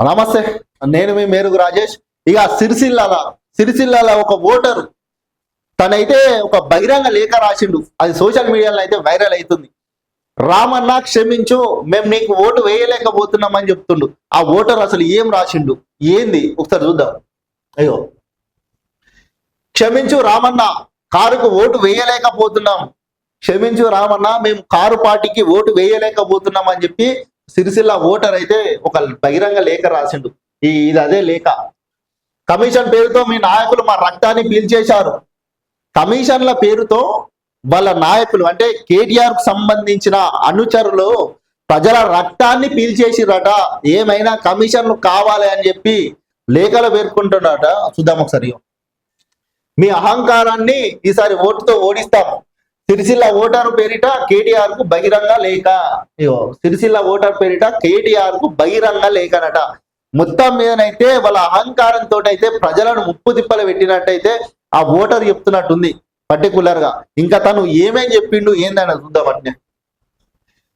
నమస్తే. నేను మీ మేరుగు రాజేష్. ఇక సిరిసిల్లాల ఒక ఓటరు తనైతే ఒక బహిరంగ లేఖ రాసిండు. అది సోషల్ మీడియాలో అయితే వైరల్ అవుతుంది. రామన్న క్షమించు, మేము నీకు ఓటు వేయలేకపోతున్నామని చెప్తుండు. ఆ ఓటర్ అసలు ఏం రాసిండు, ఏంది ఒకసారి చూద్దాం. అయ్యో, క్షమించు రామన్న, కారుకు ఓటు వేయలేకపోతున్నాం. క్షమించు రామన్న, మేము కారు పార్టీకి ఓటు వేయలేకపోతున్నాం అని చెప్పి సిరిసిల్ల ఓటర్ అయితే ఒక బహిరంగ లేఖ రాసిండు. ఇది అదే లేఖ. కమిషన్ పేరుతో మీ నాయకులు మా రక్తాన్ని పీల్చేశారు. కమిషన్ల పేరుతో వాళ్ళ నాయకులు అంటే కేటీఆర్ కు సంబంధించిన అనుచరులు ప్రజల రక్తాన్ని పీల్చేసిరట. ఏమైనా కమిషన్లు కావాలి అని చెప్పి లేఖలు పేర్కొంటున్నారట. చూద్దాం ఒకసారి. మీ అహంకారాన్ని ఈసారి ఓటుతో ఓడిస్తాం. సిరిసిల్ల ఓటర్ పేరిట కేటీఆర్ కు బహిరంగ లేఖ. సిరిసిల్ల ఓటర్ పేరిట కేటీఆర్ కు బహిరంగ లేఖనట. మొత్తం మీదనైతే వాళ్ళ అహంకారంతో అయితే ప్రజలను ముప్పు తిప్పలు పెట్టినట్టయితే ఆ ఓటర్ చెప్తున్నట్టుంది పర్టికులర్ గా. ఇంకా తను ఏమేం చెప్పిండు ఏందని చూద్దామంటే,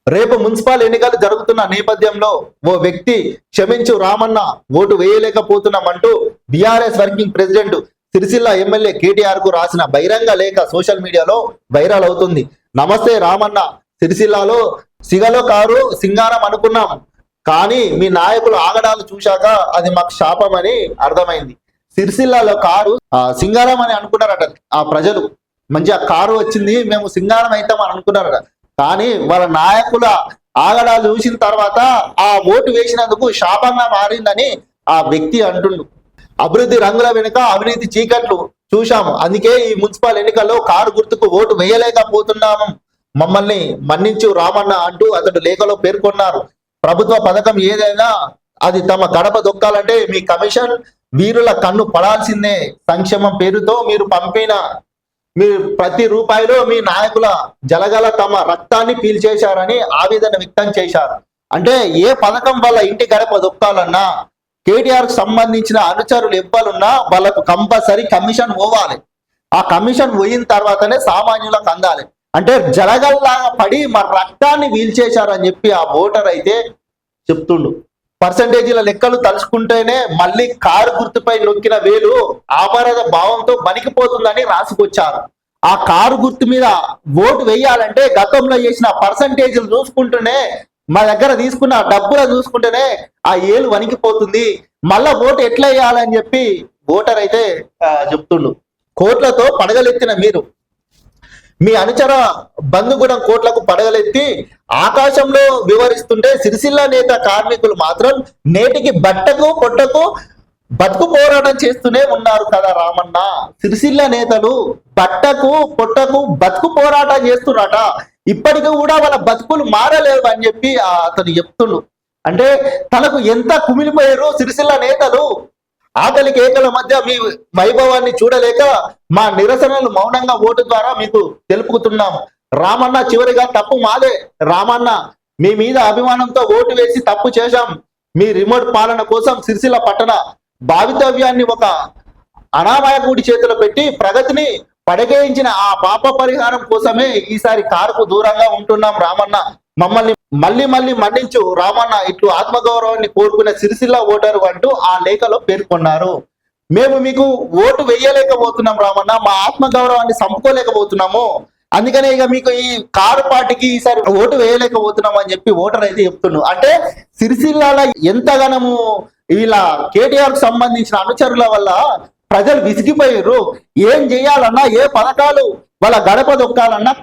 రేపు మున్సిపల్ ఎన్నికలు జరుగుతున్న నేపథ్యంలో ఓ వ్యక్తి క్షమించు రామన్న, ఓటు వేయలేకపోతున్నామంటూ BRS working president Sircilla MLA KTR కు రాసిన బహిరంగ లేఖ సోషల్ మీడియాలో వైరల్ అవుతుంది. నమస్తే రామన్న, సిరిసిల్లాలో సిగలో కారు సింగారం అనుకున్నాం, కానీ మీ నాయకులు ఆగడాలు చూశాక అది మాకు శాపమని అర్థమైంది. సిరిసిల్లాలో కారు సింగారం అని అనుకున్నారట ఆ ప్రజలు. మంచి ఆ కారు వచ్చింది, మేము సింగారం అవుతామని అనుకున్నారట. కానీ వాళ్ళ నాయకుల ఆగడాలు చూసిన తర్వాత ఆ ఓటు వేసినందుకు శాపంగా మారిందని ఆ వ్యక్తి అంటుండు. అభివృద్ధి రంగుల వెనుక అవినీతి చీకట్లు చూశాము, అందుకే ఈ మున్సిపల్ ఎన్నికల్లో కారు గుర్తుకు ఓటు వేయలేకపోతున్నాము, మమ్మల్ని మన్నించు రామన్న అంటూ అతడు లేఖలో పేర్కొన్నారు. ప్రభుత్వ పథకం ఏదైనా అది తమ గడప దొక్కాలంటే మీ కమిషన్ వీరుల కన్ను పడాల్సిందే. సంక్షేమం పేరుతో మీరు పంపిన ప్రతి రూపాయిలో మీ నాయకుల జలగల తమ రక్తాన్ని పీల్చేశారని ఆవేదన వ్యక్తం చేశారు. అంటే ఏ పథకం వల్ల ఇంటి గడప దొక్కాలన్నా కేటీఆర్ కు సంబంధించిన అనుచరులు ఎవ్వరున్నా వాళ్ళకు కంపల్సరీ కమిషన్ పోవాలి. ఆ కమిషన్ పోయిన తర్వాతనే సామాన్యులకు అందాలి. అంటే జలగల్లాగా పడి మన రక్తాన్ని వీల్చేశారని చెప్పి ఆ ఓటర్ అయితే చెప్తుండు. పర్సంటేజీల లెక్కలు తలుచుకుంటేనే మళ్ళీ కారు గుర్తుపై నొక్కిన వేలు ఆమరణ భావంతో బనికిపోతుందని రాసుకొచ్చారు. ఆ కారు గుర్తు మీద ఓటు వేయాలంటే గతంలో చేసిన పర్సంటేజీలు చూసుకుంటూనే, మా దగ్గర తీసుకున్న డబ్బులు చూసుకుంటేనే ఆ ఏలు వణికిపోతుంది. మళ్ళా ఓటు ఎట్లా వేయాలని చెప్పి ఓటర్ అయితే చెప్తుండు. కోట్లతో పడగలెత్తిన మీరు మీ అనుచర బంధుగూడెం కోట్లకు పడగలెత్తి ఆకాశంలో వివరిస్తుంటే సిరిసిల్ల నేత కార్మికులు మాత్రం నేటికి బట్టకు పొట్టకు బతుకు పోరాటం చేస్తూనే ఉన్నారు కదా రామన్న. సిరిసిల్ల నేతలు బట్టకు పొట్టకు బతుకు పోరాటం చేస్తున్నట. ఇప్పటికీ కూడా వాళ్ళ బతుకులు మారలేవు అని చెప్పి అతను చెప్తుండు. అంటే తనకు ఎంత కుమిలిపోయారు సిరిసిల్ల నేతలు. ఆకలి కేకల మధ్య మీ వైభవాన్ని చూడలేక మా నిరసనలు మౌనంగా ఓటు ద్వారా మీకు తెలుపుతున్నాం. రామన్న, చివరిగా తప్పు మాదే. రామన్న, మీ మీద అభిమానంతో ఓటు వేసి తప్పు చేశాం. మీ రిమోట్ పాలన కోసం సిరిసిల్ల పట్టణ భావితవ్యాన్ని ఒక అనామయకుడి చేతిలో పెట్టి ప్రగతిని పడగేయించిన ఆ పాప పరిహారం కోసమే ఈసారి కారుకు దూరంగా ఉంటున్నాం రామన్న. మమ్మల్ని మళ్ళీ మన్నించు రామన్న, ఇట్లు ఆత్మగౌరవాన్ని కోరుకునే సిరిసిల్ల ఓటరు అంటూ ఆ లేఖలో పేర్కొన్నారు. మేము మీకు ఓటు వేయలేకపోతున్నాం రామన్న, మా ఆత్మగౌరవాన్ని చంపుకోలేకపోతున్నాము, అందుకనే ఇక మీకు ఈ కారు పార్టీకి ఈసారి ఓటు వేయలేకపోతున్నాం అని చెప్పి ఓటర్ అయితే చెప్తున్నాడు. అంటే సిరిసిల్లాల ఎంతగానము వీళ్ళ కేటీఆర్ కు సంబంధించిన అనుచరుల వల్ల ప్రజలు విసిగిపోయారు. ఏం చేయాలన్నా, ఏ పథకాలు వాళ్ళ గడప దొక్కాలన్నా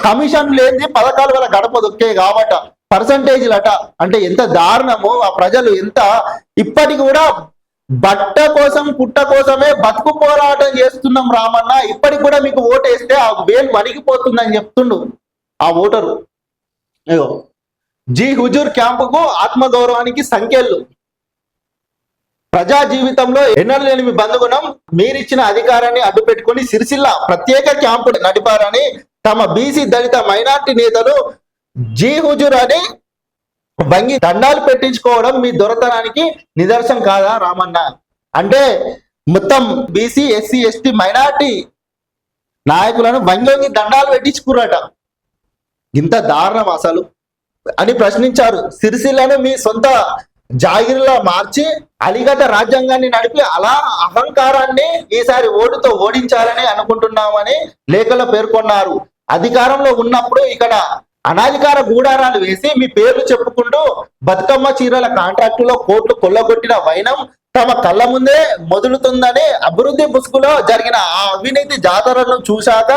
కమిషన్ లేని పథకాలు వాళ్ళ గడప దొక్కే కాబట్ట పర్సంటేజీలు అట. అంటే ఎంత దారుణము. ఆ ప్రజలు ఎంత ఇప్పటికి కూడా బట్ట కోసం పుట్ట కోసమే బతుకు పోరాటం చేస్తున్నాం రామన్న, ఇప్పటికి కూడా మీకు ఓటు వేస్తే ఆ వేలు వణిగిపోతుందని చెప్తుండు ఆ ఓటరు. అయ్యో, జీ హుజూర్ క్యాంపుకు ఆత్మగౌరవానికి సంఖ్యలు. ప్రజా జీవితంలో ఎన్నడూ లేని మీ బంధుగుణం మీరిచ్చిన అధికారాన్ని అడ్డు పెట్టుకుని సిరిసిల్ల ప్రత్యేక క్యాంపు నడిపారని తమ బీసీ దళిత మైనార్టీ నేతలు జీ హుజూర్ అని వంగి దండాలు పెట్టించుకోవడం మీ దొరతనానికి నిదర్శనం కాదా రామన్న? అంటే మొత్తం బీసీ ఎస్సీ ఎస్టీ మైనార్టీ నాయకులను వంగి దండాలు పెట్టించుకురట. ఇంత దారుణం అసలు అని ప్రశ్నించారు. సిరిసిల్లను మీ సొంత జాగిరిలా మార్చి అలిగడ్డ రాజ్యాంగాన్ని నడిపి అలా అహంకారాన్ని ఈసారి ఓటుతో ఓడించాలని అనుకుంటున్నామని లేఖలో పేర్కొన్నారు. అధికారంలో ఉన్నప్పుడు ఇక్కడ అనాధికార గూడారాలు వేసి మీ పేర్లు చెప్పుకుంటూ బతుకమ్మ చీరల కాంట్రాక్టులో కోట్లు కొల్లగొట్టిన వైనం తమ కళ్ళ ముందే మొదలుతుందని అభివృద్ధి ముసుగులో జరిగిన ఆ అవినీతి జాతరను చూశాక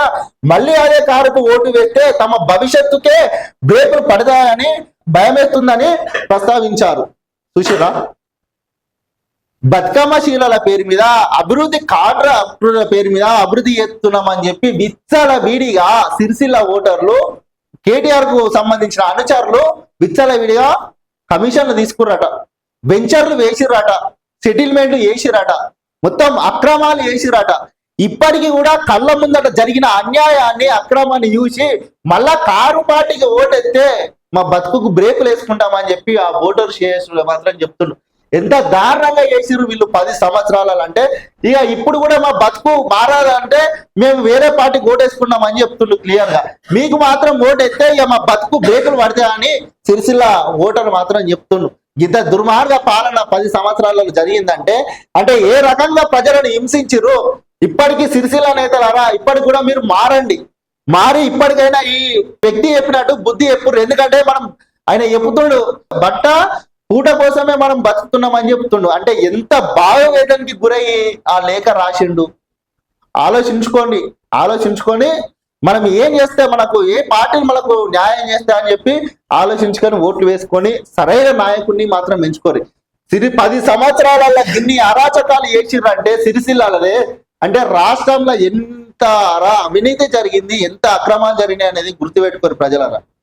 మళ్ళీ అదే కారుకు ఓటు వేస్తే తమ భవిష్యత్తుకే బ్రేకులు పడతాయని భయమేస్తుందని ప్రస్తావించారు. చూసిరా, బతుకమ్మ శీలల పేరు మీద అభివృద్ధి కాంట్రాక్టుల పేరు మీద అభివృద్ధి చేస్తున్నామని చెప్పి విచ్చల వీడిగా సిరిసిల్ల ఓటర్లు కేటీఆర్ కు సంబంధించిన అనుచరులు విచ్చల విడిగా కమిషన్లు తీసుకుర్రట, వెంచర్లు వేసిర్రట, సెటిల్మెంట్లు వేసిరట, మొత్తం అక్రమాలు వేసిరట. ఇప్పటికీ కూడా కళ్ళ ముందట జరిగిన అన్యాయాన్ని అక్రమాన్ని చూసి మళ్ళా కారు పార్టీకి ఓటెత్తే మా బతుకుకు బ్రేకులు వేసుకుంటామని చెప్పి ఆ ఓటర్ షేర్స్ మాత్రం చెప్తున్నారు. ఎంత దారుణంగా చేసిరు వీళ్ళు 10 సంవత్సరాలు అంటే. ఇక ఇప్పుడు కూడా మా బతుకు మారాలంటే మేము వేరే పార్టీకి ఓటేసుకున్నామని చెప్తుండ్రు క్లియర్ గా. మీకు మాత్రం ఓటెత్తే ఇక మా బతుకు బ్రేకులు పడతాయని సిరిసిల్ల ఓటర్ మాత్రం చెప్తుండ్రు. ఇంత దుర్మార్గ పాలన 10 సంవత్సరాలలో జరిగిందంటే అంటే ఏ రకంగా ప్రజలను హింసించిరు. ఇప్పటికీ సిరిసిల్ల నేతలారా, ఇప్పటికి కూడా మీరు మారి ఇప్పటికైనా ఈ వ్యక్తి చెప్పినట్టు బుద్ధి చెప్పుర్రు. ఎందుకంటే మనం ఆయన చెప్తుండు బట్ట పూట కోసమే మనం బతుకుతున్నామని చెప్తుండు. అంటే ఎంత భావవేదనకి గురయ్యి ఆ లేఖ రాసిండు. ఆలోచించుకొని మనం ఏం చేస్తే మనకు ఏ పార్టీలు మనకు న్యాయం చేస్తా అని చెప్పి ఆలోచించుకొని ఓట్లు వేసుకొని సరైన నాయకుడిని మాత్రం ఎంచుకోరు. 10 సంవత్సరాల ఇన్ని అరాచకాలు చేసిర్రంటే సిరిసిల్లలదే అంటే రాష్ట్రంలో ఎంత అవినీతి జరిగింది, ఎంత అక్రమాలు జరిగినాయి అనేది గుర్తుపెట్టుకోరు ప్రజలరా.